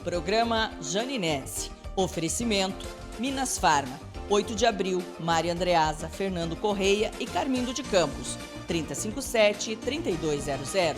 Programa Janinese. Oferecimento Minas Farma. 8 de abril, Mário Andreasa, Fernando Correia e Carmindo de Campos. 3057-3200.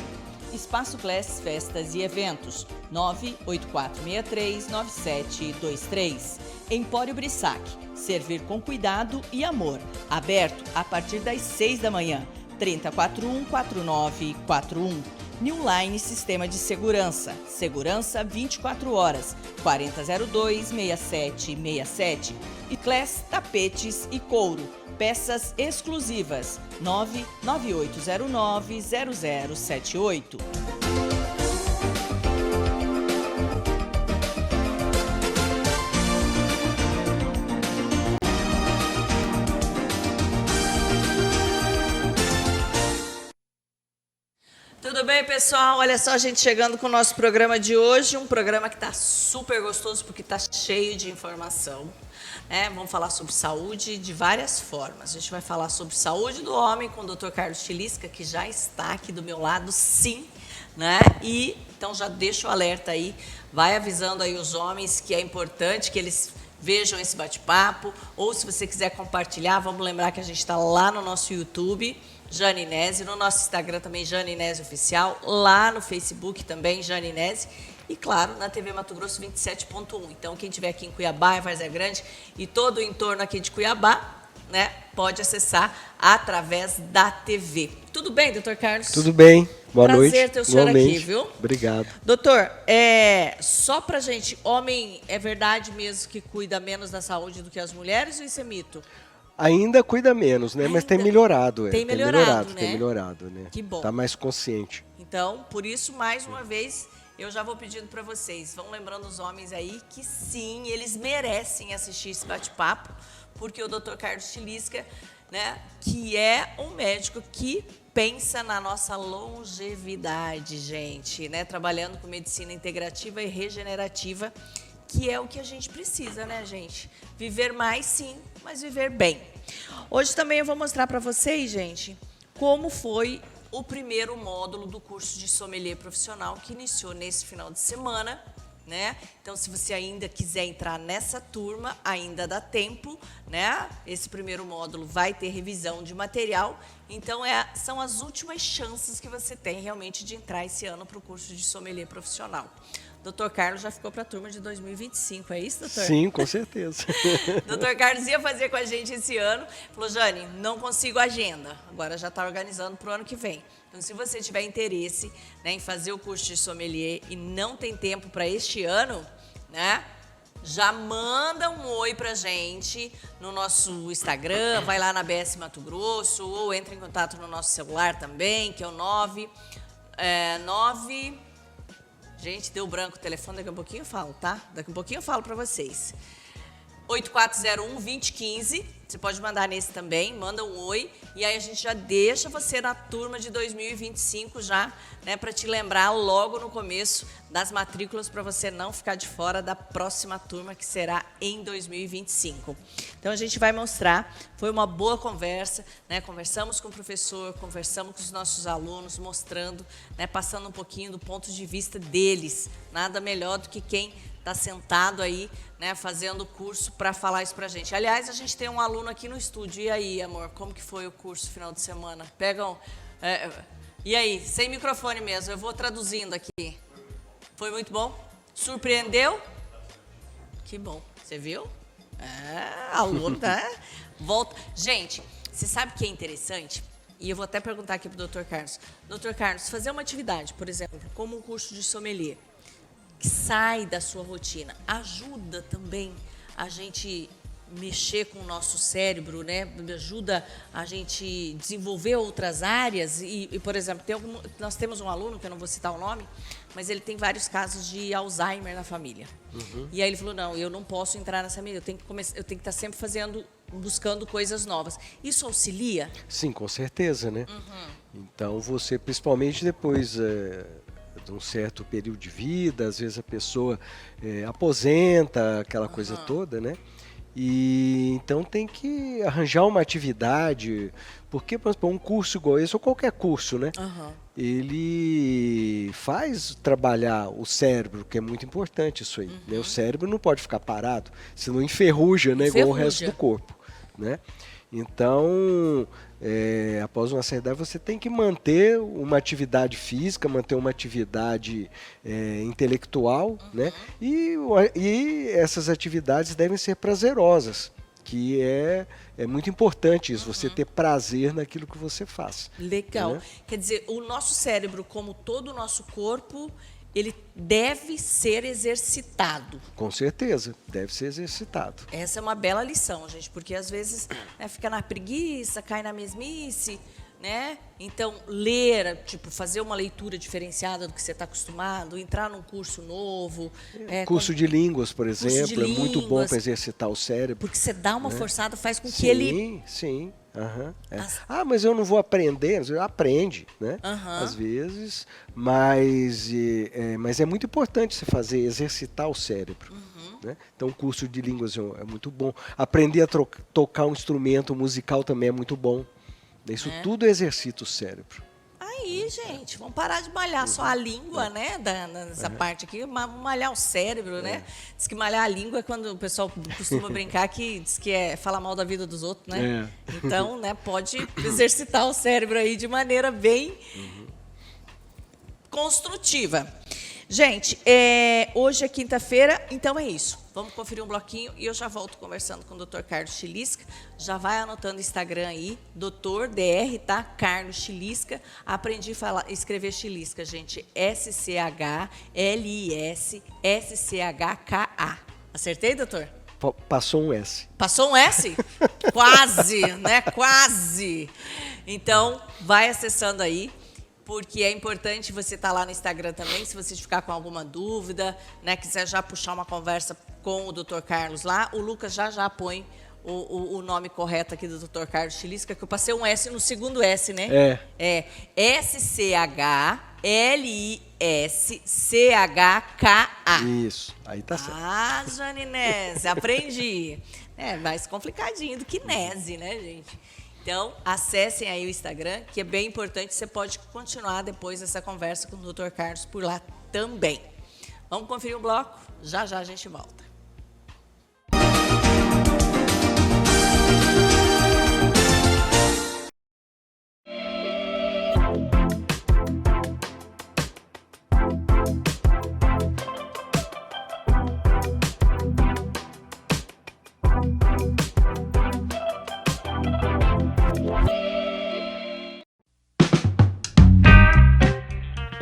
Espaço Class Festas e Eventos. 984639723. Empório Brissac. Servir com cuidado e amor. Aberto a partir das 6 da manhã. 3041-4941. New Line Sistema de Segurança. Segurança 24 horas. 4002-6767. E Class Tapetes e Couro. Peças exclusivas. 99809-0078. Tudo bem, pessoal? Olha só a gente chegando com o nosso programa de hoje, um programa que está super gostoso porque está cheio de informação, né? Vamos falar sobre saúde de várias formas. A gente vai falar sobre saúde do homem com o Dr. Carlos Chilisca, que já está aqui do meu lado, sim, né? E então já deixa o alerta aí, vai avisando aí os homens que é importante que eles vejam esse bate-papo, ou se você quiser compartilhar, vamos lembrar que a gente está lá no nosso YouTube, Janinese, no nosso Instagram também, Janinese Oficial, lá no Facebook também, Janinese, e claro, na TV Mato Grosso 27.1. Então, quem estiver aqui em Cuiabá, em Várzea Grande e todo o entorno aqui de Cuiabá, né, pode acessar através da TV. Tudo bem, doutor Carlos? Tudo bem, boa noite. Prazer ter o senhor aqui, viu? Obrigado. Doutor, só pra gente, homem é verdade mesmo que cuida menos da saúde do que as mulheres ou isso é mito? Ainda cuida menos, né? Mas tem melhorado. Tem melhorado, né? Tem melhorado, né? Que bom. Tá mais consciente. Então, por isso, mais uma vez, eu já vou pedindo para vocês, vão lembrando os homens aí que sim, eles merecem assistir esse bate-papo, porque o Dr. Carlos Chilisca, né, que é um médico que pensa na nossa longevidade, gente, né? Trabalhando com medicina integrativa e regenerativa, que é o que a gente precisa, né, gente? Viver mais, sim, mas viver bem. Hoje também eu vou mostrar para vocês, gente, como foi o primeiro módulo do curso de sommelier profissional que iniciou nesse final de semana, né? Então, se você ainda quiser entrar nessa turma, ainda dá tempo, né? Esse primeiro módulo vai ter revisão de material, então são as últimas chances que você tem realmente de entrar esse ano para o curso de sommelier profissional. Doutor Carlos já ficou para a turma de 2025, é isso, doutor? Sim, com certeza. Doutor Carlos ia fazer com a gente esse ano, falou, Jane, não consigo agenda, agora já está organizando para o ano que vem. Então, se você tiver interesse, né, em fazer o curso de sommelier e não tem tempo para este ano, né, já manda um oi para a gente no nosso Instagram, vai lá na BS Mato Grosso, ou entra em contato no nosso celular também, que é o 9... Gente, deu branco o telefone, daqui a pouquinho eu falo, tá? Daqui a pouquinho eu falo para vocês. 8401-2015, você pode mandar nesse também, manda um oi, e aí a gente já deixa você na turma de 2025 já, né, para te lembrar logo no começo das matrículas, para você não ficar de fora da próxima turma, que será em 2025. Então, a gente vai mostrar, foi uma boa conversa, né, conversamos com o professor, conversamos com os nossos alunos, mostrando, né, passando um pouquinho do ponto de vista deles, nada melhor do que quem está sentado aí, né, fazendo o curso para falar isso para a gente. Aliás, a gente tem um aluno aqui no estúdio. E aí, amor, como que foi o curso final de semana? Pegam... E aí, sem microfone mesmo, eu vou traduzindo aqui. Foi muito bom? Surpreendeu? Que bom. Você viu? Aluno, tá? Volta. Gente, você sabe o que é interessante? E eu vou até perguntar aqui para o Dr. Carlos. Dr. Carlos, fazer uma atividade, por exemplo, como um curso de sommelier, que sai da sua rotina, ajuda também a gente mexer com o nosso cérebro, né? Ajuda a gente desenvolver outras áreas e por exemplo, nós temos um aluno, que eu não vou citar o nome, mas ele tem vários casos de Alzheimer na família. Uhum. E aí ele falou, não, eu não posso entrar nessa mídia, eu tenho que estar sempre buscando coisas novas. Isso auxilia? Sim, com certeza, né? Uhum. Então, você, principalmente depois de um certo período de vida, às vezes a pessoa aposenta, aquela coisa toda, né? E então tem que arranjar uma atividade, porque, por exemplo, um curso igual esse, ou qualquer curso, né? Aham. Ele faz trabalhar o cérebro, que é muito importante isso aí, né? O cérebro não pode ficar parado, senão enferruja, né? Igual o resto do corpo, né? Então, após uma certa idade, você tem que manter uma atividade física, manter uma atividade intelectual, né? E essas atividades devem ser prazerosas, que é muito importante isso, você ter prazer naquilo que você faz. Legal. Né? Quer dizer, o nosso cérebro, como todo o nosso corpo, ele deve ser exercitado. Com certeza, deve ser exercitado. Essa é uma bela lição, gente, porque às vezes fica na preguiça, cai na mesmice, né? Então, ler, tipo, fazer uma leitura diferenciada do que você está acostumado, entrar num curso novo. Curso de línguas, por exemplo, é muito bom línguas. para exercitar o cérebro. Porque você dá uma forçada, faz com que Sim, ele... sim. Mas eu não vou aprender. Aprende, né? Aham. Às vezes, mas é muito importante você fazer, exercitar o cérebro. Né? Então, o curso de línguas é muito bom. Aprender a tocar um instrumento musical também é muito bom. Isso tudo exercita o cérebro. Aí, gente, vamos parar de malhar só a língua, né? Nessa parte aqui, vamos malhar o cérebro, né? Diz que malhar a língua é quando o pessoal costuma brincar que diz que é falar mal da vida dos outros, né? Então, né, pode exercitar o cérebro aí de maneira bem construtiva. Gente, hoje é quinta-feira, então é isso. Vamos conferir um bloquinho e eu já volto conversando com o Dr. Carlos Chilisca. Já vai anotando o Instagram aí, Dr. Dr. tá? Carlos Chilisca. Aprendi a escrever Chilisca, gente. SCHLISSCHKA. Acertei, doutor? Passou um S. Passou um S? Quase, né? Quase. Então, vai acessando aí, porque é importante você estar lá no Instagram também, se você ficar com alguma dúvida, né, quiser já puxar uma conversa com o Dr. Carlos lá, o Lucas já põe o nome correto aqui do Dr. Carlos Chilisca, que eu passei um S no segundo S, né? É SCHLISCHKA. Isso, aí tá certo. Ah, Janinese, aprendi. É mais complicadinho do que Nese, né, gente? Então, acessem aí o Instagram, que é bem importante. Você pode continuar depois dessa conversa com o Dr. Carlos por lá também. Vamos conferir o bloco? Já a gente volta.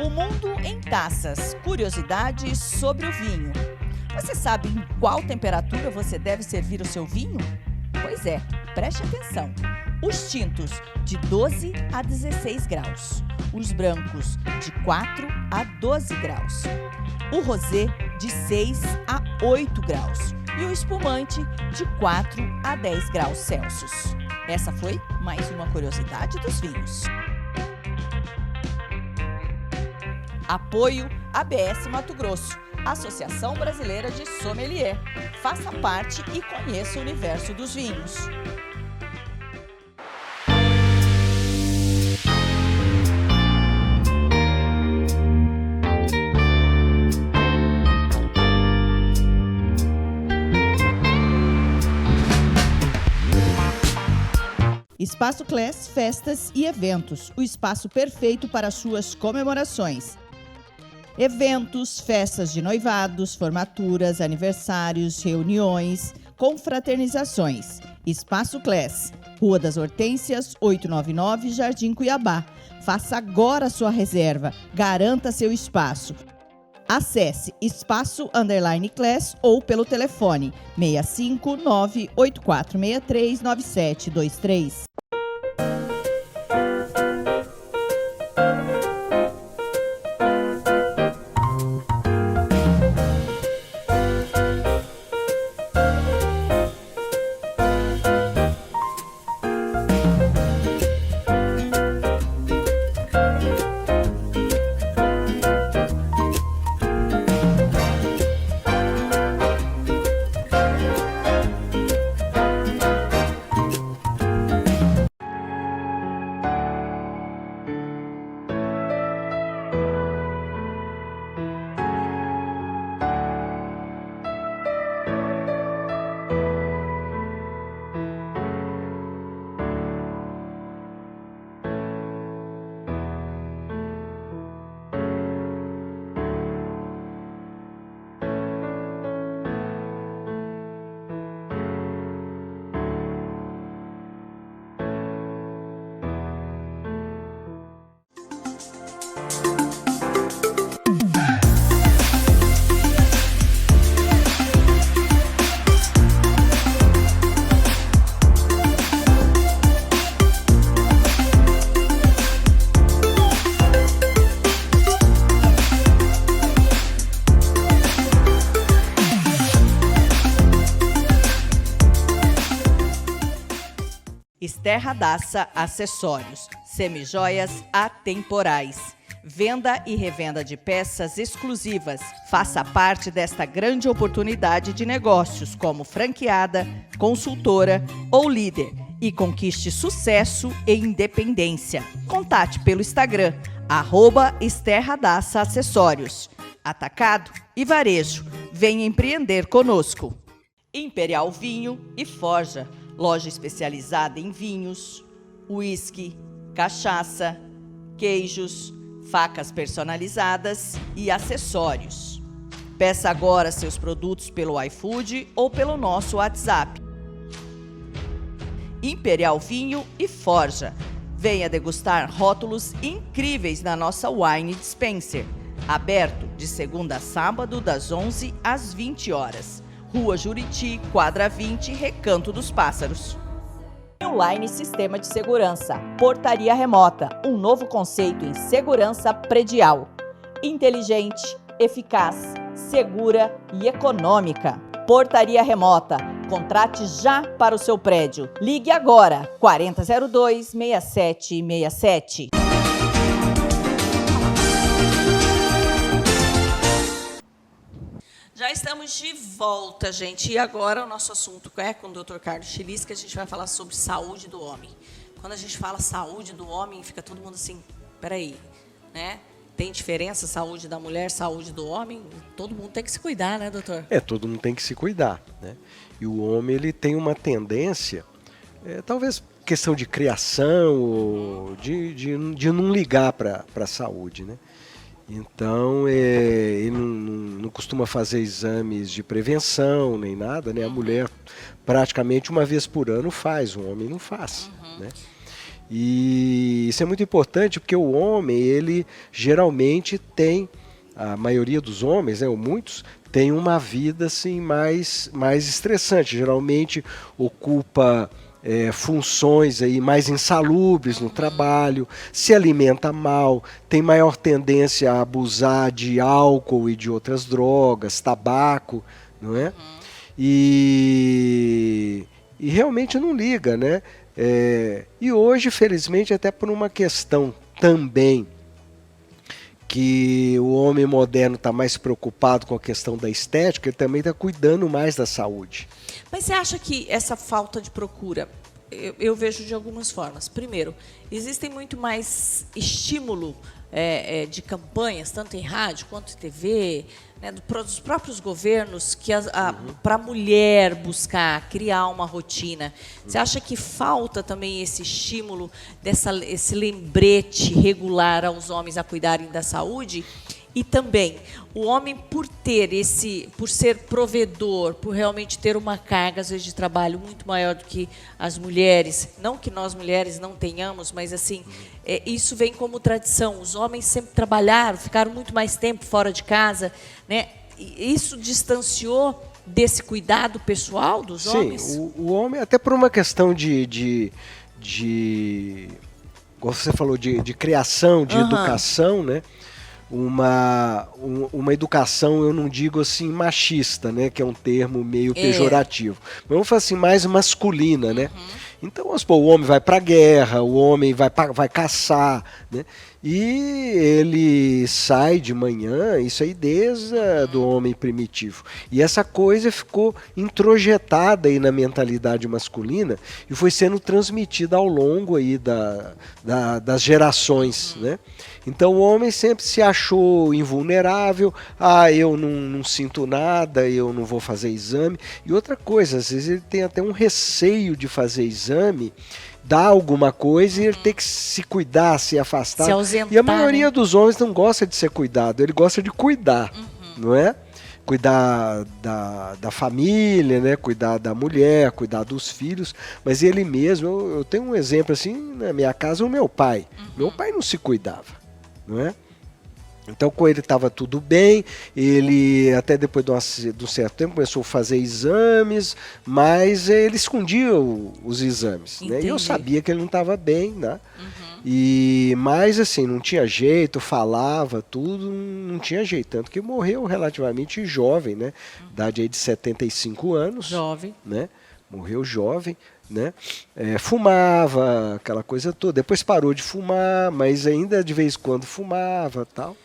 O Mundo em Taças. Curiosidades sobre o vinho. Você sabe em qual temperatura você deve servir o seu vinho? Pois é, preste atenção. Os tintos de 12 a 16 graus. Os brancos de 4 a 12 graus. O rosé de 6 a 8 graus. E o espumante de 4 a 10 graus Celsius. Essa foi mais uma curiosidade dos vinhos. Apoio ABS Mato Grosso, Associação Brasileira de Sommelier. Faça parte e conheça o universo dos vinhos. Espaço Class Festas e Eventos, o espaço perfeito para suas comemorações. Eventos, festas de noivados, formaturas, aniversários, reuniões, confraternizações. Espaço Class, Rua das Hortênsias, 899, Jardim Cuiabá. Faça agora a sua reserva, garanta seu espaço. Acesse espaço_class ou pelo telefone 65984639723. Esterra Daça Acessórios, semijoias atemporais. Venda e revenda de peças exclusivas. Faça parte desta grande oportunidade de negócios como franqueada, consultora ou líder e conquiste sucesso e independência. Contate pelo Instagram, @Esterra Daça Acessórios. Atacado e varejo. Venha empreender conosco. Imperial Vinho e Forja, loja especializada em vinhos, uísque, cachaça, queijos, facas personalizadas e acessórios. Peça agora seus produtos pelo iFood ou pelo nosso WhatsApp. Imperial Vinho e Forja. Venha degustar rótulos incríveis na nossa Wine Dispenser. Aberto de segunda a sábado, das 11 às 20 horas. Rua Juriti, quadra 20, Recanto dos Pássaros. Online Sistema de Segurança. Portaria remota. Um novo conceito em segurança predial. Inteligente, eficaz, segura e econômica. Portaria remota. Contrate já para o seu prédio. Ligue agora, 4002-6767. Já estamos de volta, gente. E agora o nosso assunto é com o Dr. Carlos Chilis, que a gente vai falar sobre saúde do homem. Quando a gente fala saúde do homem, fica todo mundo assim, peraí, né? Tem diferença saúde da mulher, saúde do homem? Todo mundo tem que se cuidar, né, doutor? Todo mundo tem que se cuidar, né? E o homem, ele tem uma tendência, talvez questão de criação, ou de não ligar para a saúde, né? Então, ele não costuma fazer exames de prevenção, nem nada, né? A mulher, praticamente uma vez por ano, faz, o homem não faz, né? E isso é muito importante, porque o homem, ele geralmente tem, a maioria dos homens, né, ou muitos, tem uma vida assim, mais estressante, geralmente ocupa funções aí mais insalubres no trabalho, se alimenta mal, tem maior tendência a abusar de álcool e de outras drogas, tabaco, não é? E realmente não liga, né? E hoje, felizmente, até por uma questão também que o homem moderno está mais preocupado com a questão da estética, ele também está cuidando mais da saúde. Mas você acha que essa falta de procura, eu vejo de algumas formas. Primeiro, existem muito mais estímulo de campanhas, tanto em rádio quanto em TV, né, dos próprios governos, que para a mulher buscar, criar uma rotina. Você acha que falta também esse estímulo, esse lembrete regular aos homens a cuidarem da saúde? E também, o homem, por ser provedor, por realmente ter uma carga, às vezes, de trabalho muito maior do que as mulheres, não que nós mulheres não tenhamos, mas assim, isso vem como tradição. Os homens sempre trabalharam, ficaram muito mais tempo fora de casa, né? E isso distanciou desse cuidado pessoal dos homens? Sim, o homem, até por uma questão como você falou, de criação, de educação, né? Uma educação, eu não digo assim machista, né, que é um termo meio pejorativo, mas vamos falar assim, mais masculina, né? Então, o homem vai para a guerra, o homem vai caçar, né? E ele sai de manhã, isso aí desde do homem primitivo. E essa coisa ficou introjetada aí na mentalidade masculina e foi sendo transmitida ao longo aí das gerações, né? Então o homem sempre se achou invulnerável, eu não sinto nada, eu não vou fazer exame. E outra coisa, às vezes ele tem até um receio de fazer exame, dar alguma coisa e ele tem que se cuidar, se afastar. Se ausentar, e a maioria dos homens não gosta de ser cuidado, ele gosta de cuidar, não é? Cuidar da família, né? Cuidar da mulher, cuidar dos filhos, mas ele mesmo, eu tenho um exemplo assim, na minha casa, o meu pai. Meu pai não se cuidava, não é? Então, com ele estava tudo bem, ele até depois de um certo tempo começou a fazer exames, mas ele escondia os exames, né? E eu sabia que ele não estava bem, né? Mas assim, não tinha jeito, falava tudo, não tinha jeito, tanto que morreu relativamente jovem, né? Idade aí de 75 anos. Jovem. Né? Morreu jovem, né? Fumava, aquela coisa toda. Depois parou de fumar, mas ainda de vez em quando fumava, tal.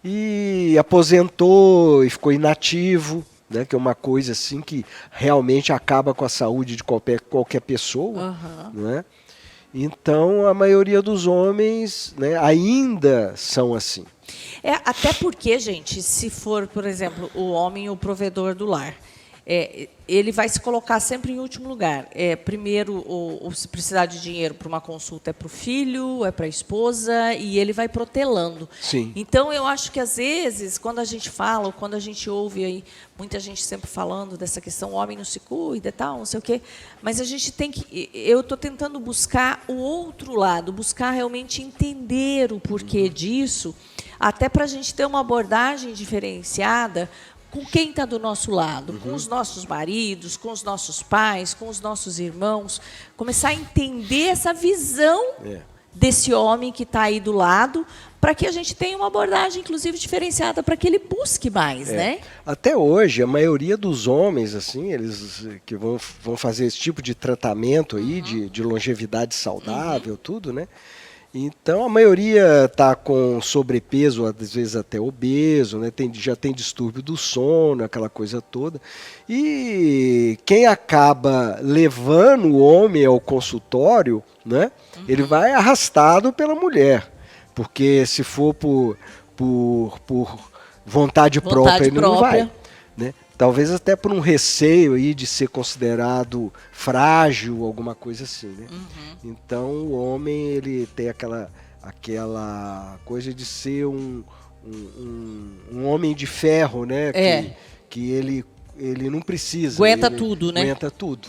E aposentou e ficou inativo, né? Que é uma coisa assim que realmente acaba com a saúde de qualquer pessoa, né? Então a maioria dos homens, né, ainda são assim. Até porque, gente, se for, por exemplo, o homem o provedor do lar, ele vai se colocar sempre em último lugar. Primeiro, se precisar de dinheiro para uma consulta é para o filho, é para a esposa, e ele vai protelando. Sim. Então, eu acho que, às vezes, quando a gente fala, ou quando a gente ouve aí, muita gente sempre falando dessa questão, o homem não se cuida e tal, não sei o quê, mas a gente tem que... Eu estou tentando buscar o outro lado, buscar realmente entender o porquê disso, até para a gente ter uma abordagem diferenciada com quem está do nosso lado, com os nossos maridos, com os nossos pais, com os nossos irmãos, começar a entender essa visão desse homem que está aí do lado, para que a gente tenha uma abordagem, inclusive, diferenciada, para que ele busque mais, né? Até hoje, a maioria dos homens, assim, eles que vão fazer esse tipo de tratamento aí, de longevidade saudável, tudo, né? Então, a maioria está com sobrepeso, às vezes até obeso, né? Já tem distúrbio do sono, aquela coisa toda. E quem acaba levando o homem ao consultório, né? Ele vai arrastado pela mulher. Porque se for por vontade própria, ele não vai. Né? Talvez até por um receio aí de ser considerado frágil, alguma coisa assim, né? Então o homem, ele tem aquela coisa de ser um homem de ferro, né? Que ele não precisa. Aguenta tudo, né? Aguenta tudo.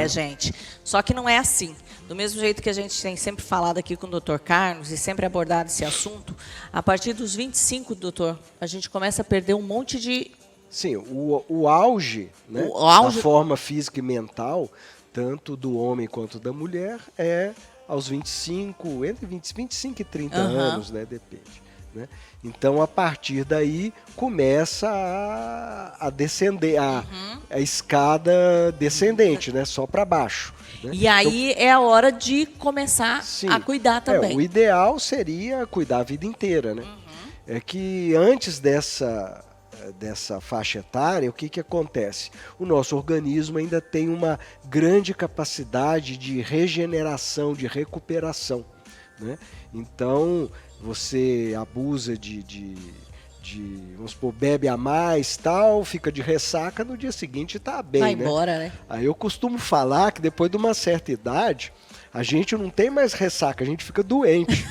Gente. Só que não é assim. Do mesmo jeito que a gente tem sempre falado aqui com o Dr. Carlos e sempre abordado esse assunto, a partir dos 25, doutor, a gente começa a perder um monte de... Sim, o auge, né, da forma física e mental, tanto do homem quanto da mulher, é aos 25, entre 25 e 30 anos, né, depende. Né? Então, a partir daí, começa a descender, a escada descendente, né, só para baixo. Né? E aí então, é a hora de começar a cuidar também. O ideal seria cuidar a vida inteira. Né? É que antes dessa faixa etária, o que acontece? O nosso organismo ainda tem uma grande capacidade de regeneração, de recuperação. Né? Então, você abusa vamos supor, bebe a mais, tal, fica de ressaca, no dia seguinte está bem, vai embora, né? Aí eu costumo falar que depois de uma certa idade, a gente não tem mais ressaca, a gente fica doente.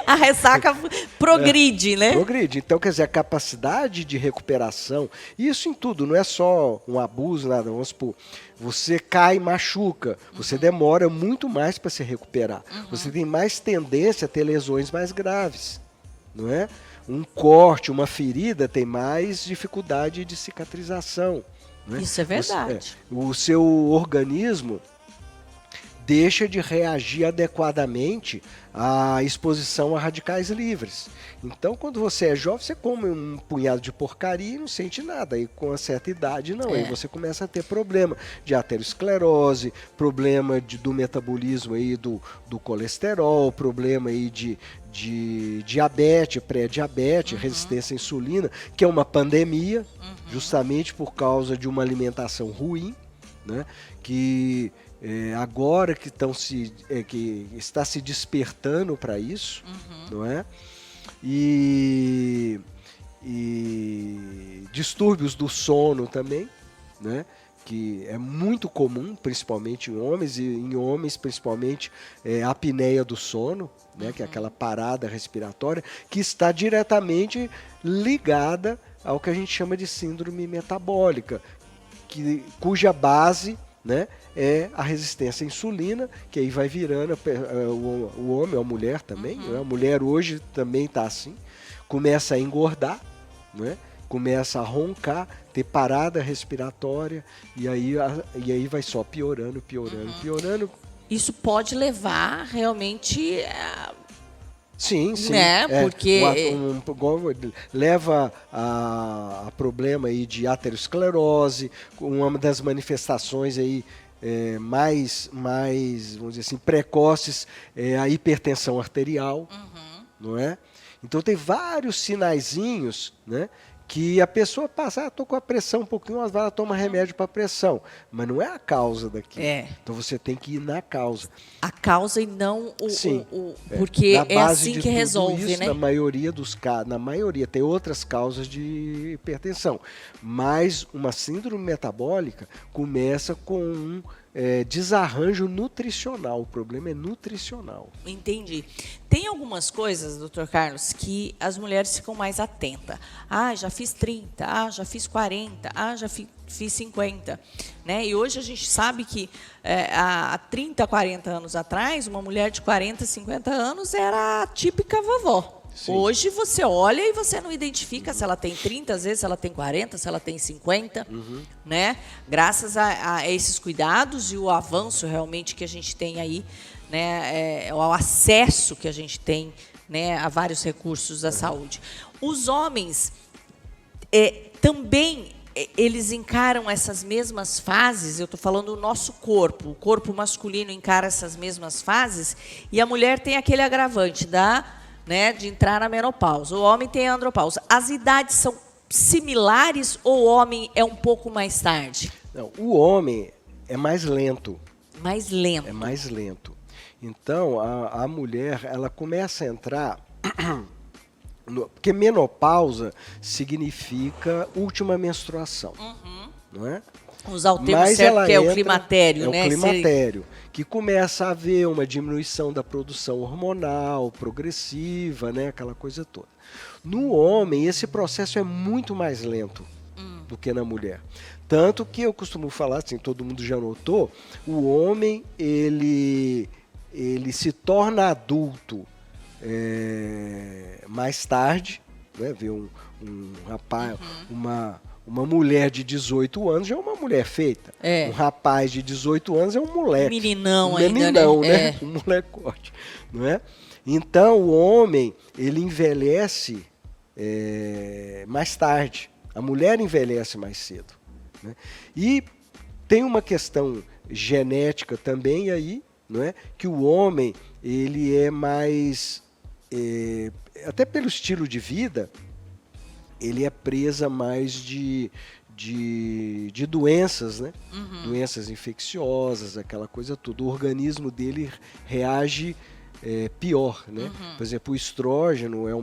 A ressaca progride, né? Progride. Então, quer dizer, a capacidade de recuperação, isso em tudo, não é só um abuso, nada. Vamos supor, você cai e machuca, você demora muito mais para se recuperar. Você tem mais tendência a ter lesões mais graves, não é? Um corte, uma ferida tem mais dificuldade de cicatrização. Não é? Isso é verdade. O seu organismo deixa de reagir adequadamente à exposição a radicais livres. Então, quando você é jovem, você come um punhado de porcaria e não sente nada. Aí, com uma certa idade, não. Aí você começa a ter problema de aterosclerose, problema do metabolismo aí do colesterol, problema aí de diabetes, pré-diabetes, resistência à insulina, que é uma pandemia, justamente por causa de uma alimentação ruim, né? Que agora que está se despertando para isso, não é? E distúrbios do sono também, né? Que é muito comum, principalmente em homens, e em homens principalmente a apneia do sono, né? Que é aquela parada respiratória, que está diretamente ligada ao que a gente chama de síndrome metabólica, cuja base, né, é a resistência à insulina, que aí vai virando o homem ou a mulher também. Né? A mulher hoje também está assim, começa a engordar, né? Começa a roncar, ter parada respiratória, e aí vai só piorando. Isso pode levar realmente Sim. Né? Porque leva a problema aí de aterosclerose, uma das manifestações aí vamos dizer assim, precoces, a hipertensão arterial, não é? Então tem vários sinaizinhos, né, que a pessoa passa, estou com a pressão um pouquinho, mas ela toma remédio para pressão, mas não é a causa daquilo. Então você tem que ir na causa. A causa e não Sim, porque é assim que resolve, isso, né? Na maioria dos casos, tem outras causas de hipertensão, mas uma síndrome metabólica começa com um desarranjo nutricional. O problema é nutricional. Entendi. Tem algumas coisas, doutor Carlos, que as mulheres ficam mais atentas. Já fiz 30, já fiz 40, já fiz 50. Né? E hoje a gente sabe que há 30, 40 anos atrás, uma mulher de 40, 50 anos era a típica vovó. Sim. Hoje você olha e você não identifica se ela tem 30, às vezes se ela tem 40, se ela tem 50, né? Graças a esses cuidados e o avanço realmente que a gente tem aí, né? O acesso que a gente tem, né, a vários recursos da saúde. Os homens também eles encaram essas mesmas fases. Eu estou falando do nosso corpo. O corpo masculino encara essas mesmas fases e a mulher tem aquele agravante de entrar na menopausa. O homem tem a andropausa. As idades são similares ou o homem é um pouco mais tarde? Não, o homem é mais lento. Mais lento. É mais lento. Então, a mulher, ela começa a entrar... Porque menopausa significa última menstruação. Não é? Usar o termo certo, que é o climatério, né? É o climatério, que começa a haver uma diminuição da produção hormonal, progressiva, né? Aquela coisa toda. No homem, esse processo é muito mais lento do que na mulher. Tanto que eu costumo falar, assim, todo mundo já notou, o homem, ele se torna adulto mais tarde, né? Vê um rapaz, uma mulher de 18 anos já é uma mulher feita. Um rapaz de 18 anos é um moleque. Meninão ainda, né? Um molecote, não é? Então, o homem, ele envelhece mais tarde. A mulher envelhece mais cedo. Né? E tem uma questão genética também aí, não é? Que o homem, ele é mais... até pelo estilo de vida, ele é presa mais de doenças, né? Doenças infecciosas, aquela coisa toda. O organismo dele reage pior, né? Por exemplo, o estrógeno é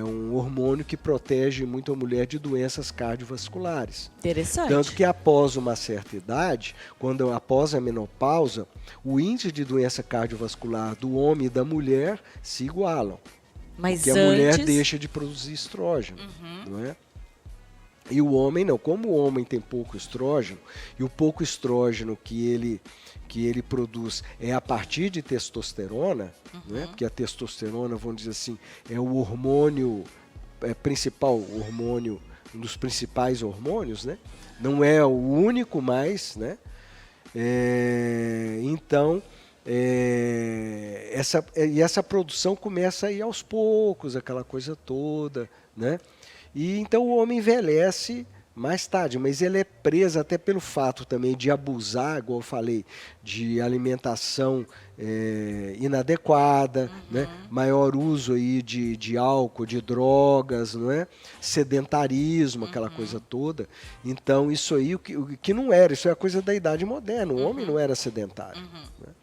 um hormônio que protege muito a mulher de doenças cardiovasculares. Interessante. Tanto que após uma certa idade, após a menopausa, o índice de doença cardiovascular do homem e da mulher se igualam. Mas porque a mulher deixa de produzir estrógeno, não é? E o homem não. Como o homem tem pouco estrógeno, e o pouco estrógeno que ele produz é a partir de testosterona, né? Porque a testosterona, vamos dizer assim, é o hormônio principal, um dos principais hormônios, né? Não é o único mais, né? Então, essa produção começa a ir aos poucos, aquela coisa toda, né? E então o homem envelhece mais tarde, mas ele é preso até pelo fato também de abusar, igual eu falei, de alimentação inadequada, né? Maior uso aí de álcool, de drogas, não é? Sedentarismo, aquela coisa toda. Então isso aí, o que não era, isso é a coisa da idade moderna, o homem não era sedentário. Né?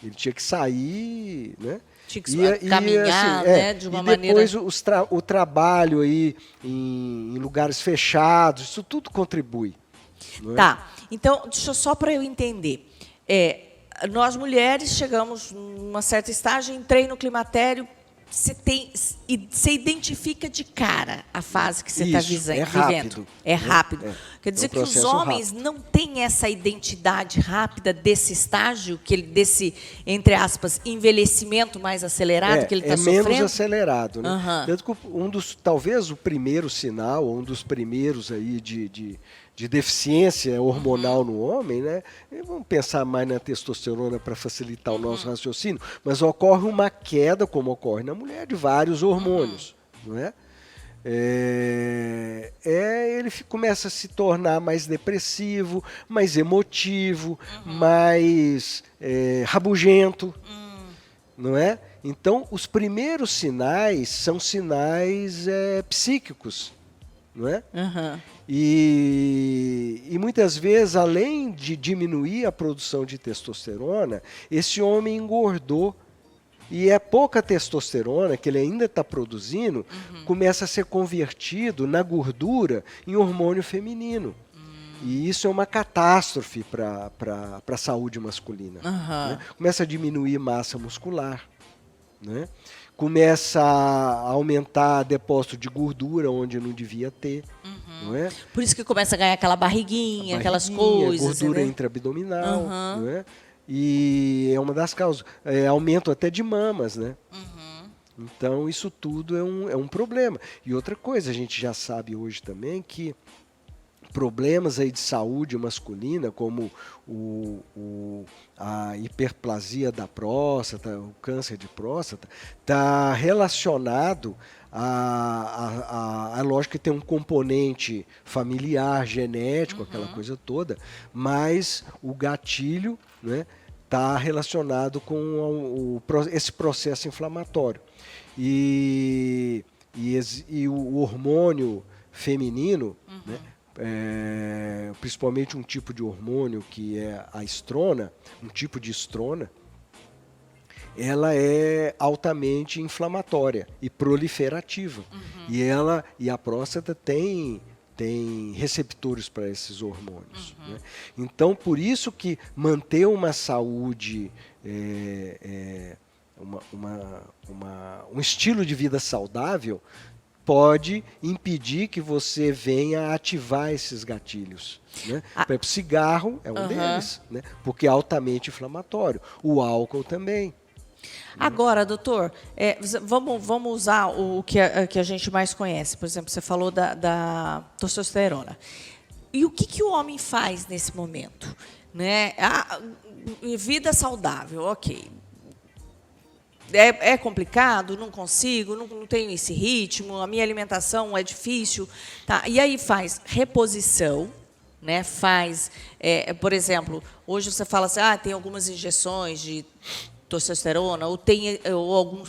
Ele tinha que sair, né? Tinha que caminhar, assim, né, de uma maneira... E depois o trabalho aí em lugares fechados, isso tudo contribui. Não é? Tá, então, deixa só para eu entender. Nós mulheres chegamos numa certa estágio, entrei no climatério, você identifica de cara a fase que você está vivendo. É rápido. Quer dizer que os homens não têm essa identidade rápida desse estágio, desse, entre aspas, envelhecimento mais acelerado que ele está sofrendo? É menos acelerado, né? Talvez o primeiro sinal, um dos primeiros aí de deficiência hormonal no homem, né? E vamos pensar mais na testosterona para facilitar o nosso raciocínio, mas ocorre uma queda, como ocorre na mulher, de vários hormônios, não é? ele começa a se tornar mais depressivo, mais emotivo, mais rabugento, não é? Então, os primeiros sinais são sinais psíquicos, não é? Uhum. E muitas vezes, além de diminuir a produção de testosterona, esse homem engordou. E é pouca testosterona que ele ainda está produzindo, começa a ser convertido na gordura em hormônio feminino. E isso é uma catástrofe para a saúde masculina. Né? Começa a diminuir massa muscular. Né? Começa a aumentar depósito de gordura onde não devia ter. Não é? Por isso que começa a ganhar aquela barriguinha, aquelas coisas. Gordura intraabdominal. Não é? E é uma das causas. Aumento até de mamas, né? Então, isso tudo é um problema. E outra coisa, a gente já sabe hoje também que problemas aí de saúde masculina, como a hiperplasia da próstata, o câncer de próstata, está relacionado a lógico que tem um componente familiar, genético, aquela coisa toda, mas o gatilho, né, está relacionado com esse processo inflamatório. E o hormônio feminino, né, principalmente um tipo de hormônio que é a estrona, um tipo de estrona, ela é altamente inflamatória e proliferativa. E a próstata tem receptores para esses hormônios. Né? Então, por isso que manter uma saúde, um estilo de vida saudável, pode impedir que você venha ativar esses gatilhos. Né? Por exemplo, cigarro é um deles, né? Porque é altamente inflamatório. O álcool também. Agora, doutor, vamos usar o que a gente mais conhece. Por exemplo, você falou da testosterona. E o que o homem faz nesse momento? Né? Vida saudável, ok. É complicado, não consigo, não tenho esse ritmo, a minha alimentação é difícil. Tá? E aí faz reposição, né? Faz, por exemplo, hoje você fala assim, tem algumas injeções de testosterona, ou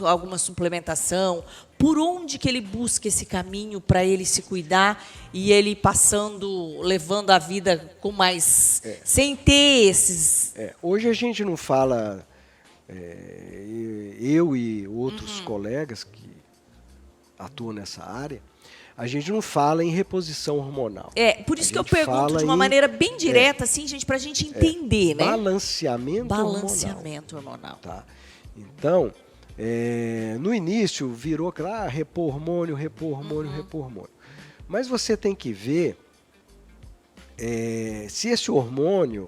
alguma suplementação. Por onde que ele busca esse caminho para ele se cuidar e ele levando a vida com mais... sem ter esses... Hoje a gente não fala... eu e outros colegas que atuam nessa área, a gente não fala em reposição hormonal. Por isso que eu pergunto de uma maneira bem direta, assim, gente, para a gente entender, né? Balanceamento hormonal. Tá? Então, no início virou repor hormônio. Mas você tem que ver se esse hormônio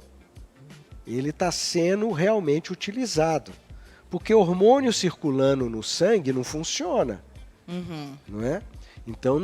ele está sendo realmente utilizado. Porque hormônio circulando no sangue não funciona. Não é? Então,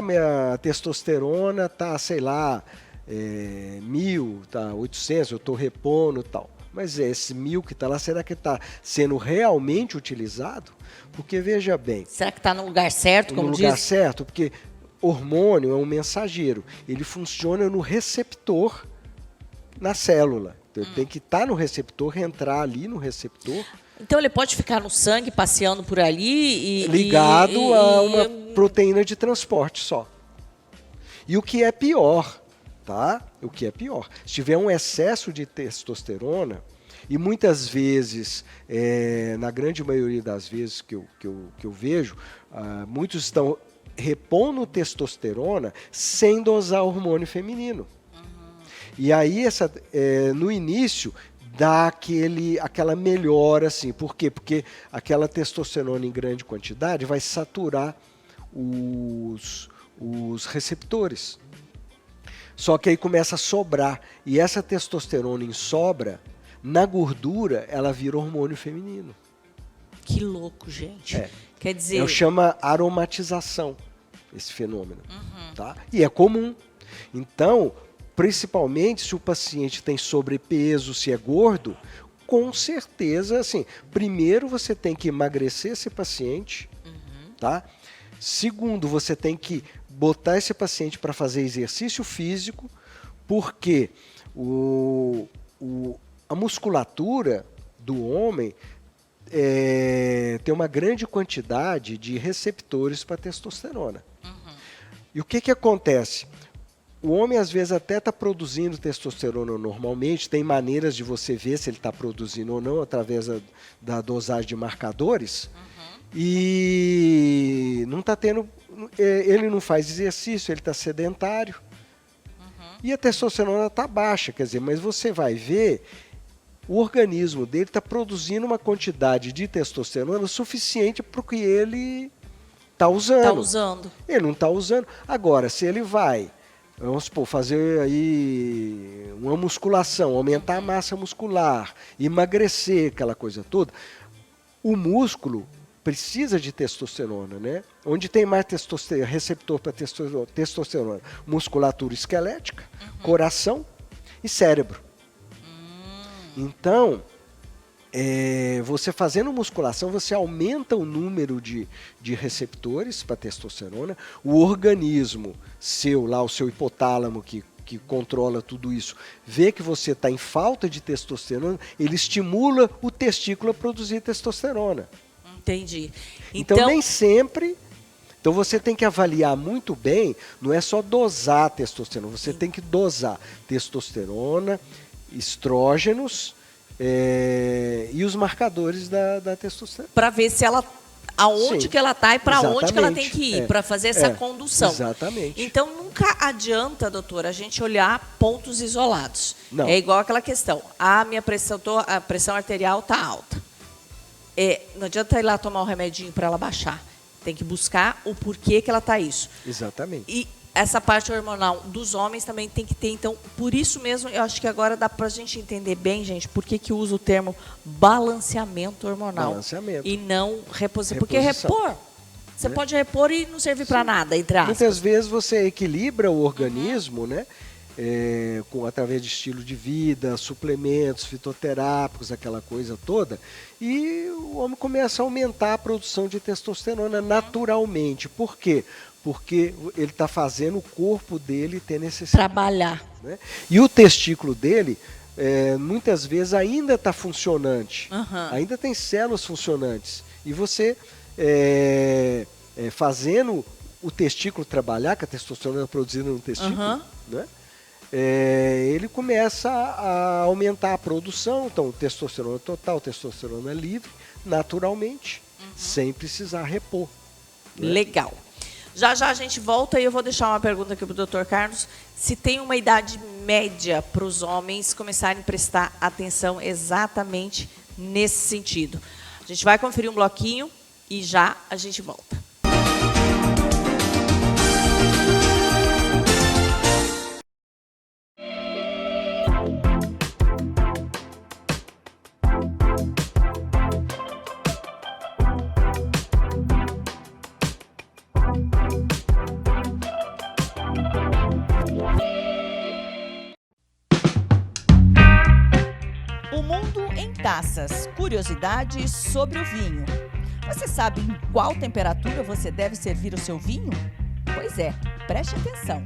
minha testosterona está, sei lá, 1.000, tá 800, eu estou repondo e tal. Mas esse 1.000 que está lá, será que está sendo realmente utilizado? Porque, veja bem... Será que está no lugar certo, como diz? No lugar certo, porque hormônio é um mensageiro. Ele funciona no receptor na célula. Então, tem que estar no receptor, entrar ali no receptor. Então ele pode ficar no sangue, passeando por ali ligado a uma proteína de transporte só. E o que é pior, tá? O que é pior, se tiver um excesso de testosterona, e muitas vezes, na grande maioria das vezes que eu vejo, muitos estão repondo testosterona sem dosar hormônio feminino. E aí, no início, dá aquela melhora, assim. Por quê? Porque aquela testosterona em grande quantidade vai saturar os receptores. Só que aí começa a sobrar. E essa testosterona em sobra, na gordura, ela vira hormônio feminino. Que louco, gente. Quer dizer... chama aromatização, esse fenômeno. Tá? E é comum. Então... Principalmente se o paciente tem sobrepeso, se é gordo, com certeza, assim, primeiro você tem que emagrecer esse paciente, tá? Segundo, você tem que botar esse paciente para fazer exercício físico, porque a musculatura do homem tem uma grande quantidade de receptores para testosterona. E o que acontece? O homem, às vezes, até está produzindo testosterona normalmente, tem maneiras de você ver se ele está produzindo ou não, através da dosagem de marcadores, e não está tendo, ele não faz exercício, ele está sedentário, e a testosterona está baixa, quer dizer, mas você vai ver, o organismo dele está produzindo uma quantidade de testosterona suficiente para o que ele está usando. Ele não está usando. Agora, se ele vai, vamos supor, fazer aí uma musculação, aumentar a massa muscular, emagrecer, aquela coisa toda, o músculo precisa de testosterona, né? Onde tem mais receptor para testosterona? Musculatura esquelética, coração e cérebro. Então, você fazendo musculação, você aumenta o número de receptores para testosterona, o organismo seu, lá o seu hipotálamo que controla tudo isso, vê que você está em falta de testosterona, ele estimula o testículo a produzir testosterona. Entendi. Então nem sempre... Então você tem que avaliar muito bem, não é só dosar a testosterona, você tem que dosar testosterona, estrógenos e os marcadores da testosterona. Para ver se ela, aonde que ela está e para onde que ela tem que ir, para fazer essa condução. Exatamente. Então nunca adianta, doutora, a gente olhar pontos isolados. Não. É igual aquela questão, a pressão arterial está alta. Não adianta ir lá tomar um remedinho para ela baixar. Tem que buscar o porquê que ela está isso. Exatamente. E essa parte hormonal dos homens também tem que ter. Então, por isso mesmo, eu acho que agora dá para a gente entender bem, gente, por que usa o termo balanceamento hormonal. Balanceamento. E não reposição. Porque repor, você pode repor e não servir para nada, entre aspas. Muitas vezes você equilibra o organismo, né? Através de estilo de vida, suplementos fitoterápicos, aquela coisa toda, e o homem começa a aumentar a produção de testosterona naturalmente. Por quê? Porque ele está fazendo o corpo dele ter necessidade. Trabalhar. Né? E o testículo dele, muitas vezes, ainda está funcionante. Ainda tem células funcionantes. E você, fazendo o testículo trabalhar, que a testosterona é produzida no testículo, né? Ele começa a aumentar a produção. Então, testosterona total, testosterona livre, naturalmente, sem precisar repor. Né? Legal. Já a gente volta e eu vou deixar uma pergunta aqui para o Dr. Carlos. Se tem uma idade média para os homens começarem a prestar atenção exatamente nesse sentido. A gente vai conferir um bloquinho e já a gente volta. Taças, curiosidades sobre o vinho. Você sabe em qual temperatura você deve servir o seu vinho? Pois é, preste atenção.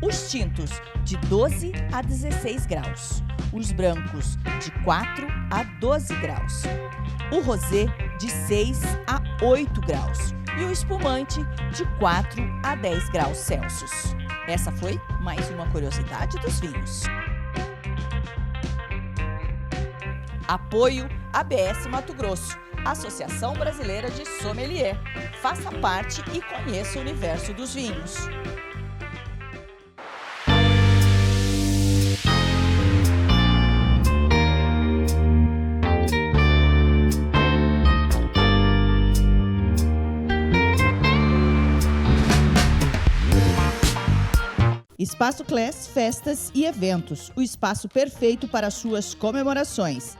Os tintos de 12 a 16 graus, os brancos de 4 a 12 graus, o rosé de 6 a 8 graus e o espumante de 4 a 10 graus Celsius. Essa foi mais uma curiosidade dos vinhos. Apoio ABS Mato Grosso, Associação Brasileira de Sommelier. Faça parte e conheça o universo dos vinhos. Espaço Class Festas e Eventos, o espaço perfeito para suas comemorações.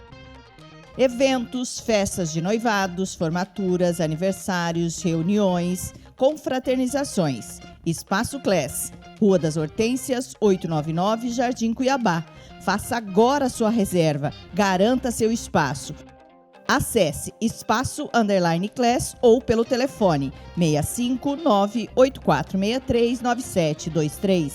Eventos, festas de noivados, formaturas, aniversários, reuniões, confraternizações. Espaço Class, Rua das Hortênsias, 899, Jardim Cuiabá. Faça agora a sua reserva, garanta seu espaço. Acesse espaço_class ou pelo telefone 65984639723.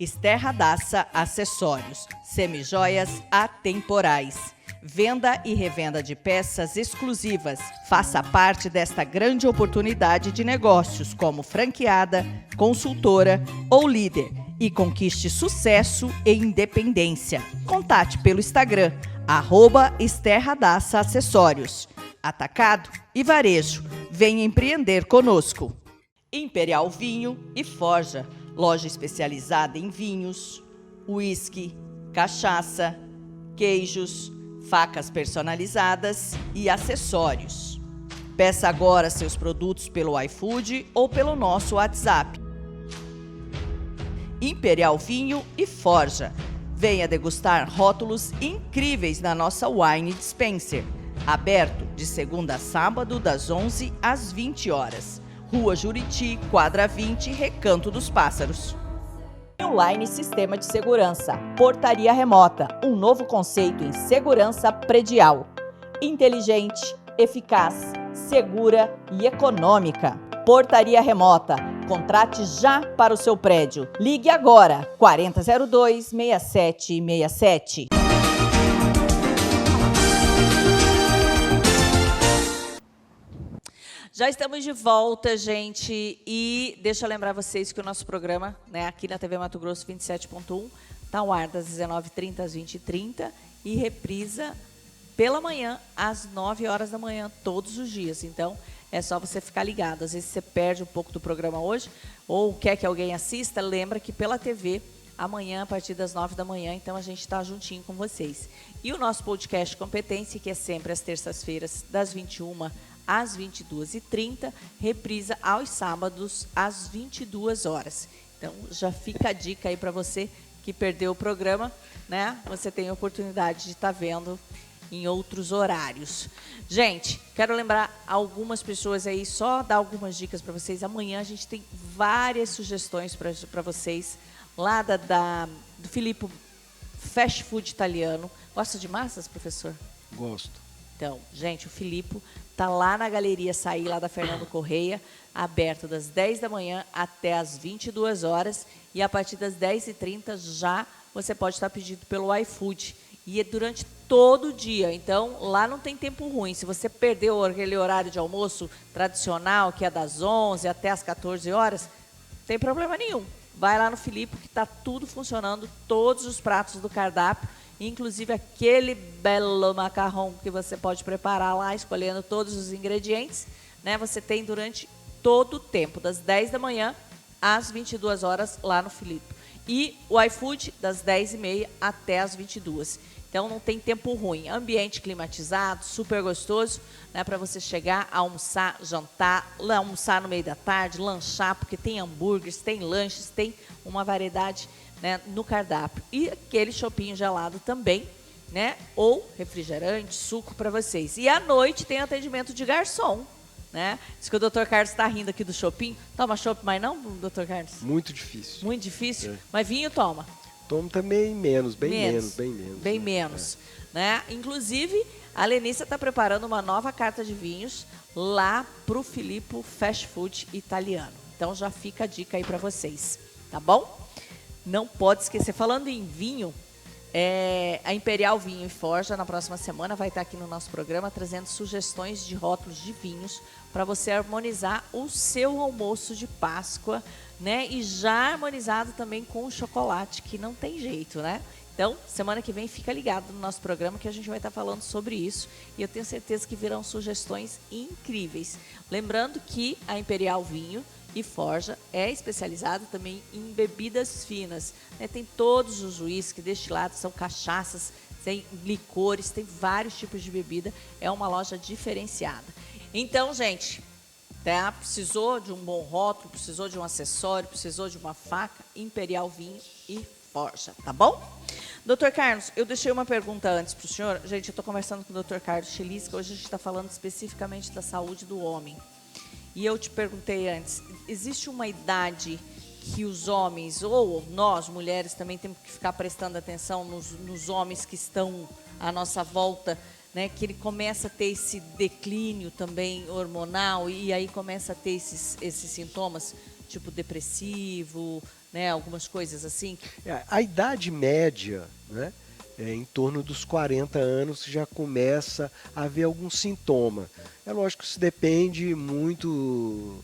Esther Radassa Acessórios, semijoias atemporais. Venda e revenda de peças exclusivas. Faça parte desta grande oportunidade de negócios como franqueada, consultora ou líder e conquiste sucesso e independência. Contate pelo Instagram, @Esther Radassa Acessórios. Atacado e varejo. Venha empreender conosco. Imperial Vinho e Forja. Loja especializada em vinhos, uísque, cachaça, queijos, facas personalizadas e acessórios. Peça agora seus produtos pelo iFood ou pelo nosso WhatsApp. Imperial Vinho e Forja. Venha degustar rótulos incríveis na nossa Wine Dispenser. Aberto de segunda a sábado, das 11 às 20 horas. Rua Juriti, quadra 20, Recanto dos Pássaros. Online Sistema de Segurança. Portaria remota. Um novo conceito em segurança predial. Inteligente, eficaz, segura e econômica. Portaria remota. Contrate já para o seu prédio. Ligue agora, 4002-6767. Já estamos de volta, gente, e deixa eu lembrar vocês que o nosso programa, né, aqui na TV Mato Grosso 27.1, está ao ar das 19h30 às 20h30 e reprisa pela manhã às 9 horas da manhã, todos os dias. Então, é só você ficar ligado. Às vezes você perde um pouco do programa hoje ou quer que alguém assista, lembra que pela TV, amanhã, a partir das 9 da manhã, então a gente está juntinho com vocês. E o nosso podcast Competência, que é sempre às terças-feiras, das 21h às 22h30, reprisa aos sábados, às 22 horas. Então, já fica a dica aí para você que perdeu o programa, né? Você tem a oportunidade de estar vendo em outros horários. Gente, quero lembrar algumas pessoas aí, só dar algumas dicas para vocês. Amanhã a gente tem várias sugestões para vocês, lá do Filippo Fast Food Italiano. Gosta de massas, professor? Gosto. Então, gente, o Filippo está lá na Galeria Saí, lá da Fernando Correia, aberto das 10 da manhã até as 22 horas. E a partir das 10h30 já você pode estar pedindo pelo iFood. E é durante todo o dia. Então, lá não tem tempo ruim. Se você perdeu aquele horário de almoço tradicional, que é das 11 até as 14 horas, não tem problema nenhum. Vai lá no Filippo, que está tudo funcionando, todos os pratos do cardápio, inclusive aquele belo macarrão que você pode preparar lá, escolhendo todos os ingredientes, né? Você tem durante todo o tempo, das 10 da manhã às 22 horas lá no Filippo. E o iFood das 10h30 até as 22h. Então não tem tempo ruim. Ambiente climatizado, super gostoso, né, para você chegar, almoçar, jantar, almoçar no meio da tarde, lanchar, porque tem hambúrgueres, tem lanches, tem uma variedade, né, no cardápio. E aquele chopinho gelado também, né? Ou refrigerante, suco para vocês. E à noite tem atendimento de garçom, né? Diz que o Dr. Carlos está rindo aqui do shopping. Toma chopp, mas não, Dr. Carlos? Muito difícil. Muito difícil? Mas vinho toma? Tomo também menos, bem menos. Bem né? menos, né? Inclusive, a Lenícia está preparando uma nova carta de vinhos lá pro Filippo Fast Food italiano. Então já fica a dica aí para vocês, tá bom? Não pode esquecer, falando em vinho, a Imperial Vinho e Forja, na próxima semana, vai estar aqui no nosso programa trazendo sugestões de rótulos de vinhos para você harmonizar o seu almoço de Páscoa, né? E já harmonizado também com o chocolate, que não tem jeito, né? Então, semana que vem, fica ligado no nosso programa que a gente vai estar falando sobre isso. E eu tenho certeza que virão sugestões incríveis. Lembrando que a Imperial Vinho e Forja é especializada também em bebidas finas, né? Tem todos os uísques, destilados, são cachaças, tem licores, tem vários tipos de bebida. É uma loja diferenciada. Então, gente, tá? Precisou de um bom rótulo, precisou de um acessório, precisou de uma faca, Imperial Vinho e Forja, tá bom? Dr. Carlos, eu deixei uma pergunta antes para o senhor. Gente, eu estou conversando com o Dr. Carlos Chilisca, hoje a gente está falando especificamente da saúde do homem. E eu te perguntei antes, existe uma idade que os homens, ou nós, mulheres, também temos que ficar prestando atenção nos homens que estão à nossa volta, né? Que ele começa a ter esse declínio também hormonal e aí começa a ter esses sintomas, tipo depressivo, né? Algumas coisas assim. A idade média, né? Em torno dos 40 anos já começa a haver algum sintoma. É lógico que isso depende muito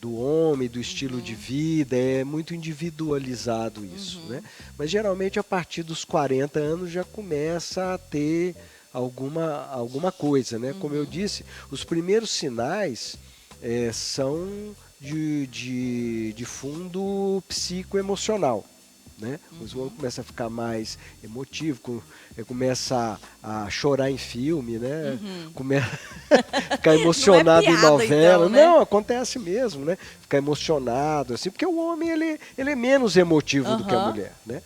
do homem, do estilo de vida, é muito individualizado isso, né? Mas geralmente a partir dos 40 anos já começa a ter alguma coisa, né? Como eu disse, os primeiros sinais são de fundo psicoemocional. Né? Os homens começam a ficar mais emotivo, começa a chorar em filme, né? Começa a ficar emocionado não é piada, em novela. então, né? Não, acontece mesmo, né? Ficar emocionado, assim, porque o homem ele é menos emotivo do que a mulher, né?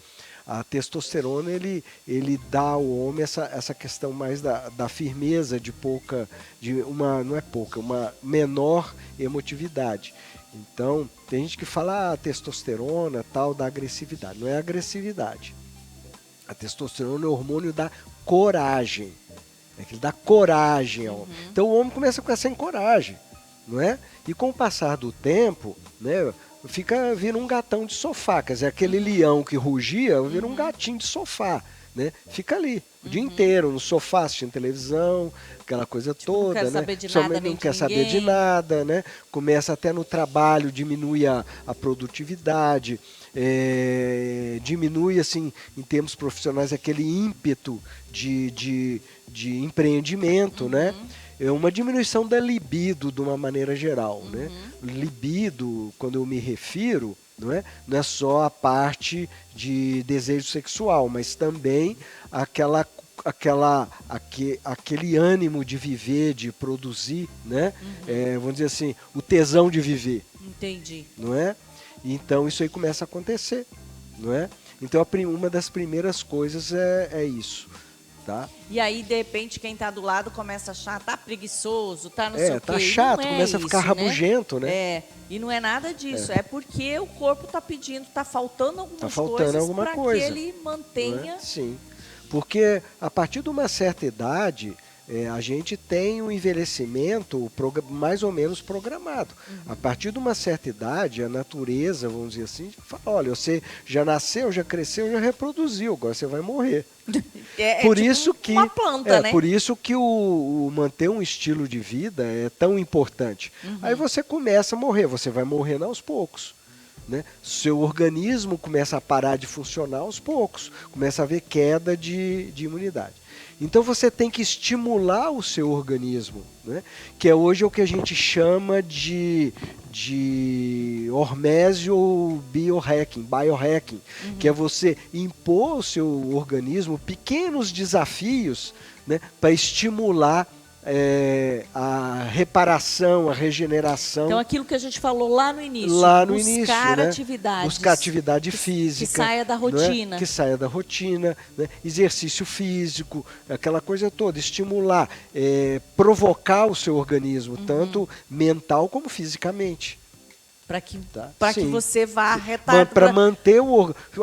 A testosterona ele dá ao homem essa questão mais da firmeza, uma menor emotividade. Então, tem gente que fala testosterona, tal, da agressividade. Não é agressividade. A testosterona é o hormônio da coragem. É que ele dá coragem ao homem. Então, o homem começa a ficar sem coragem, não é? E com o passar do tempo, né, vira um gatão de sofá. Quer dizer, aquele leão que rugia vira um gatinho de sofá. Né? Fica ali o dia inteiro no sofá assistindo televisão, aquela coisa toda, não quer saber de nada, não quer saber de nada, né? Começa até no trabalho, diminui a produtividade, diminui assim em termos profissionais aquele ímpeto de empreendimento, né? É uma diminuição da libido de uma maneira geral, né? Libido, quando eu me refiro, não é só a parte de desejo sexual, mas também aquele ânimo de viver, de produzir, né? Vamos dizer assim, o tesão de viver. Entendi. Não é? Então isso aí começa a acontecer, não é? Então uma das primeiras coisas é isso. Tá? E aí, de repente, quem está do lado começa a achar, tá preguiçoso, tá não sei o quê. Tá chato, começa a ficar rabugento, né? E não é nada disso, é porque o corpo está pedindo, está faltando algumas coisas para que ele mantenha. Sim, porque a partir de uma certa idade, a gente tem um envelhecimento mais ou menos programado. A partir de uma certa idade, a natureza, vamos dizer assim, fala, olha, você já nasceu, já cresceu, já reproduziu, agora você vai morrer. Por tipo isso que uma planta, né? Por isso que o manter um estilo de vida é tão importante. Aí você começa a morrer, você vai morrendo aos poucos. Né? Seu organismo começa a parar de funcionar aos poucos, começa a haver queda de imunidade. Então você tem que estimular o seu organismo, né? Que hoje é o que a gente chama de hormésio biohacking, que é você impor ao seu organismo pequenos desafios, né, para estimular a reparação, a regeneração. Então, aquilo que a gente falou lá no início, buscar atividades. Buscar atividade física. Que saia da rotina. Que saia da rotina. Né? Exercício físico, aquela coisa toda. Estimular, provocar o seu organismo, tanto mental como fisicamente. Para que você vá para manter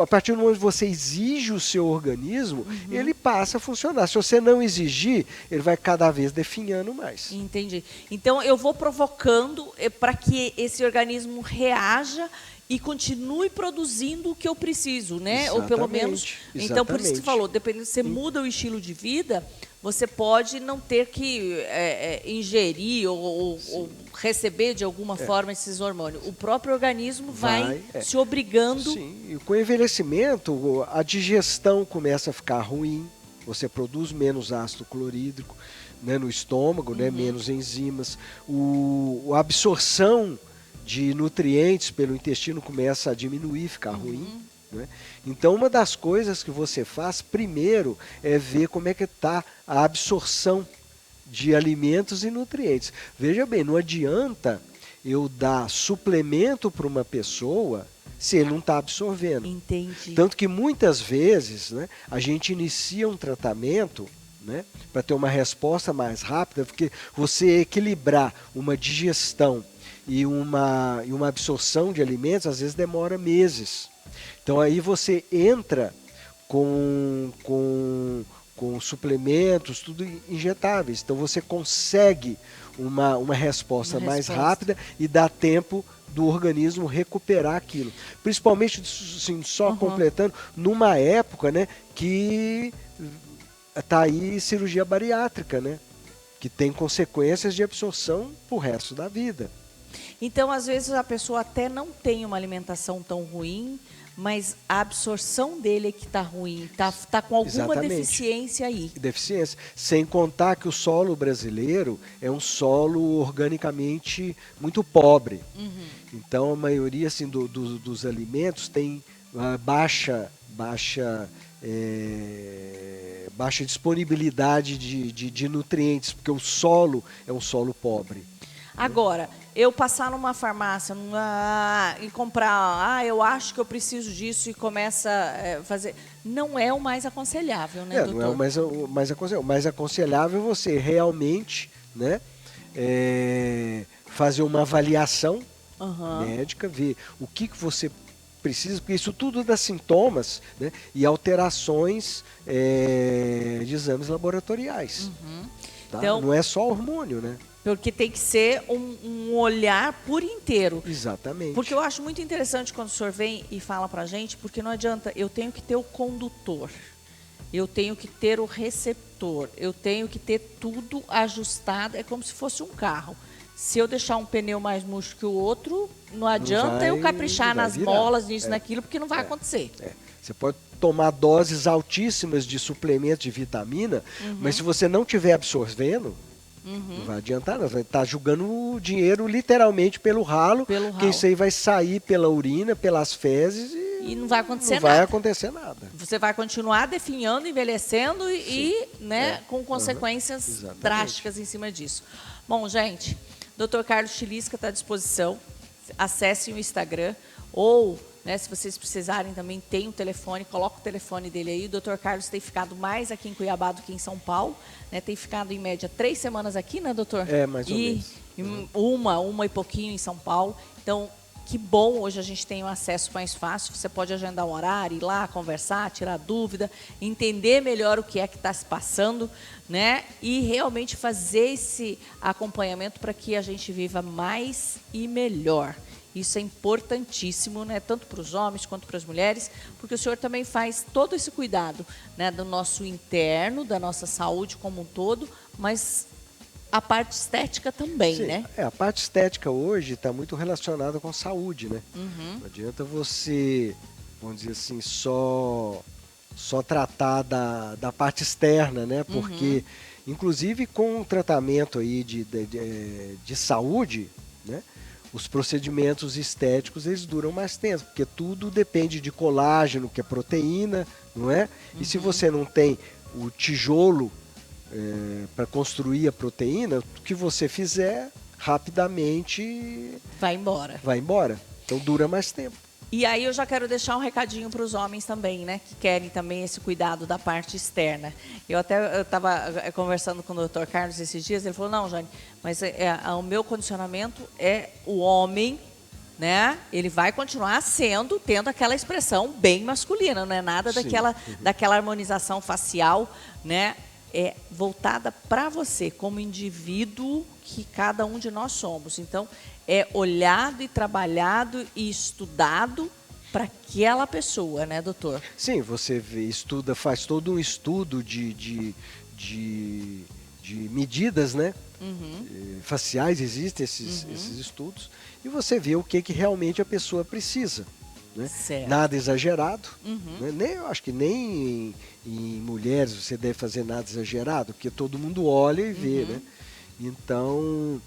a partir do momento que você exige o seu organismo, ele passa a funcionar. Se você não exigir, ele vai cada vez definhando mais. Entendi. Então eu vou provocando para que esse organismo reaja e continue produzindo o que eu preciso, né? Exatamente, ou pelo menos. Então, por isso que você falou, dependendo se você muda o estilo de vida, você pode não ter que ingerir ou receber de alguma forma esses hormônios. O próprio organismo vai se obrigando. Sim, e com o envelhecimento, a digestão começa a ficar ruim, você produz menos ácido clorídrico, né, no estômago, né, menos enzimas, a absorção de nutrientes pelo intestino começa a diminuir, ficar ruim. Né? Então, uma das coisas que você faz primeiro é ver como é que está a absorção de alimentos e nutrientes. Veja bem, não adianta eu dar suplemento para uma pessoa se ele não está absorvendo. Entendi. Tanto que muitas vezes, né, a gente inicia um tratamento, né, para ter uma resposta mais rápida, porque você equilibrar uma digestão e uma absorção de alimentos, às vezes demora meses. Então aí você entra com suplementos, tudo injetáveis. Então você consegue uma resposta mais rápida e dá tempo do organismo recuperar aquilo. Principalmente, assim, só completando, numa época, né, que está aí cirurgia bariátrica, né, que tem consequências de absorção pro resto da vida. Então, às vezes, a pessoa até não tem uma alimentação tão ruim, mas a absorção dele é que está ruim, tá com alguma deficiência aí. Deficiência. Sem contar que o solo brasileiro é um solo organicamente muito pobre. Então, a maioria assim, dos alimentos tem baixa disponibilidade de nutrientes, porque o solo é um solo pobre. Agora, eu passar numa farmácia e comprar, eu acho que eu preciso disso e começa a fazer, não é o mais aconselhável, né, doutor? Não é o mais aconselhável. O mais aconselhável é você realmente, né, fazer uma avaliação médica, ver o que você precisa, porque isso tudo dá sintomas, né, e alterações de exames laboratoriais. Tá? Então, não é só hormônio, né? Porque tem que ser um olhar por inteiro. Exatamente. Porque eu acho muito interessante quando o senhor vem e fala pra gente, porque não adianta, eu tenho que ter o condutor, eu tenho que ter o receptor, eu tenho que ter tudo ajustado, é como se fosse um carro. Se eu deixar um pneu mais murcho que o outro, não adianta eu caprichar nas molas, nisso, naquilo, porque não vai acontecer. Você pode tomar doses altíssimas de suplemento de vitamina, mas se você não estiver absorvendo, não vai adiantar, não. Você vai estar jogando o dinheiro literalmente pelo ralo, porque isso aí vai sair pela urina, pelas fezes e não vai acontecer nada. Não vai acontecer nada. Você vai continuar definhando, envelhecendo com consequências drásticas em cima disso. Bom, gente, Dr. Carlos Chilisca está à disposição. Acessem o Instagram ou, né, se vocês precisarem também, tem um telefone, coloca o telefone dele aí. O Dr. Carlos tem ficado mais aqui em Cuiabá do que em São Paulo, né? Tem ficado em média 3 semanas aqui, né, doutor? Mais ou menos. Uma e pouquinho em São Paulo. Então, que bom, hoje a gente tem um acesso mais fácil, você pode agendar um horário, ir lá, conversar, tirar dúvida, entender melhor o que é que está se passando, né? E realmente fazer esse acompanhamento para que a gente viva mais e melhor. Isso é importantíssimo, né? Tanto para os homens quanto para as mulheres, porque o senhor também faz todo esse cuidado, né? Do nosso interno, da nossa saúde como um todo, mas a parte estética também, né? A parte estética hoje está muito relacionada com saúde, né? Não adianta você, vamos dizer assim, só tratar da parte externa, né? Porque, inclusive, com o tratamento aí de saúde, né? Os procedimentos estéticos, eles duram mais tempo, porque tudo depende de colágeno, que é proteína, não é? E se você não tem o tijolo para construir a proteína, o que você fizer, rapidamente vai embora. Vai embora. Então dura mais tempo. E aí eu já quero deixar um recadinho para os homens também, né? Que querem também esse cuidado da parte externa. Eu estava conversando com o Dr. Carlos esses dias, ele falou, não, Jane, mas o meu condicionamento é o homem, né? Ele vai continuar tendo aquela expressão bem masculina, não é nada daquela harmonização facial, né? É voltada para você, como indivíduo que cada um de nós somos. Então, é olhado e trabalhado e estudado para aquela pessoa, né, doutor? Sim, você estuda, faz todo um estudo de medidas, né? Faciais, existem esses estudos, e você vê o que realmente a pessoa precisa. Né? Nada exagerado, né? Eu acho que nem em mulheres você deve fazer nada exagerado, porque todo mundo olha e vê, né? Então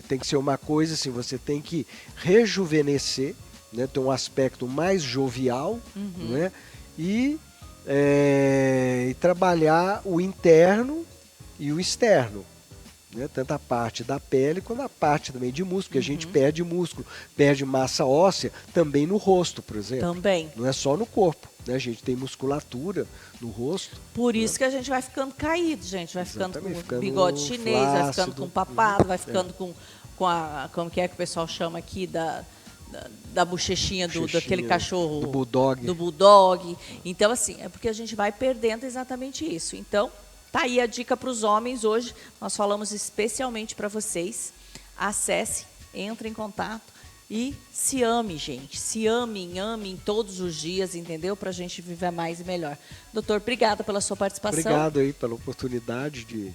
tem que ser uma coisa assim, você tem que rejuvenescer, né? Ter um aspecto mais jovial, né? E trabalhar o interno e o externo. Né? Tanto a parte da pele quanto a parte também de músculo, porque a gente perde músculo, perde massa óssea também no rosto, por exemplo. Também. Não é só no corpo, né? A gente tem musculatura no rosto. Por né? isso que a gente vai ficando caído, gente. Vai Exatamente, ficando com bigode chinês, flácido, vai ficando com papado, vai ficando com a... Como que é que o pessoal chama aqui? Da bochechinha daquele cachorro. Do bulldog. Do bulldog. Então, assim, é porque a gente vai perdendo exatamente isso. Então, tá aí a dica para os homens hoje. Nós falamos especialmente para vocês. Acesse, entre em contato e se ame, gente. Se amem todos os dias, entendeu? Para a gente viver mais e melhor. Doutor, obrigada pela sua participação. Obrigado aí pela oportunidade de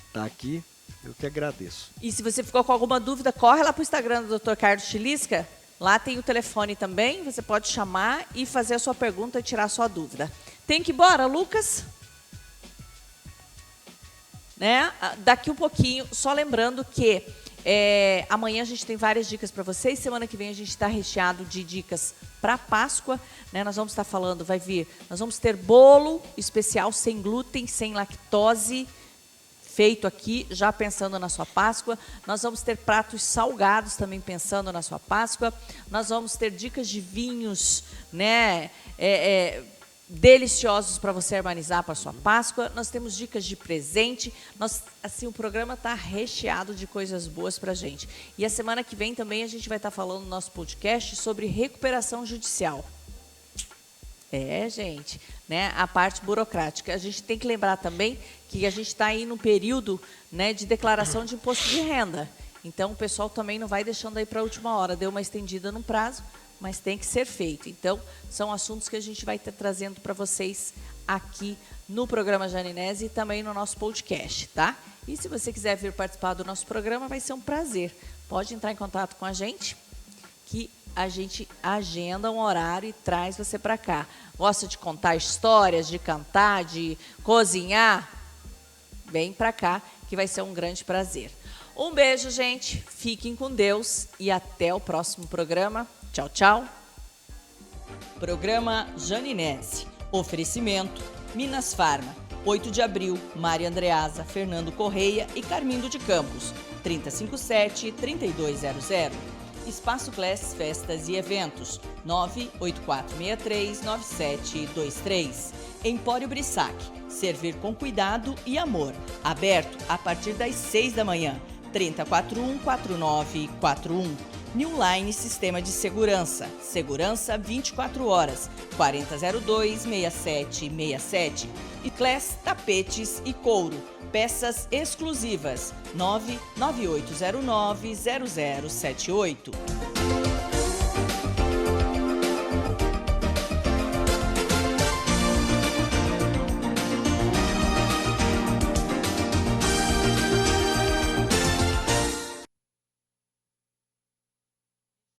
estar aqui. Eu que agradeço. E se você ficou com alguma dúvida, corre lá para o Instagram do Dr. Carlos Chilisca. Lá tem o telefone também. Você pode chamar e fazer a sua pergunta e tirar a sua dúvida. Tem que ir embora, Lucas? Né? Daqui um pouquinho, só lembrando que amanhã a gente tem várias dicas para vocês. Semana que vem a gente está recheado de dicas para Páscoa. Né? Nós vamos estar falando, nós vamos ter bolo especial sem glúten, sem lactose, feito aqui, já pensando na sua Páscoa. Nós vamos ter pratos salgados também pensando na sua Páscoa. Nós vamos ter dicas de vinhos, né? Deliciosos para você harmonizar para a sua Páscoa. Nós temos dicas de presente. O programa está recheado de coisas boas para a gente. E a semana que vem também a gente vai estar falando no nosso podcast sobre recuperação judicial. Gente, né? A parte burocrática. A gente tem que lembrar também que a gente está aí num período, né, de declaração de imposto de renda. Então, o pessoal também não vai deixando aí para a última hora. Deu uma estendida no prazo, mas tem que ser feito. Então, são assuntos que a gente vai estar trazendo para vocês aqui no programa Janinese e também no nosso podcast, tá? E se você quiser vir participar do nosso programa, vai ser um prazer. Pode entrar em contato com a gente, que a gente agenda um horário e traz você para cá. Gosta de contar histórias, de cantar, de cozinhar? Vem para cá, que vai ser um grande prazer. Um beijo, gente. Fiquem com Deus e até o próximo programa. Tchau, tchau. Programa Janinese. Oferecimento Minas Farma. 8 de abril, Mária Andreasa, Fernando Correia e Carmindo de Campos. 3057-3200. Espaço Class Festas e Eventos. 984639723. Empório Brissac. Servir com cuidado e amor. Aberto a partir das 6 da manhã. 3041-4941. New Line Sistema de Segurança. Segurança 24 horas. 4002-6767. E Class Tapetes e Couro. Peças exclusivas. 99809-0078.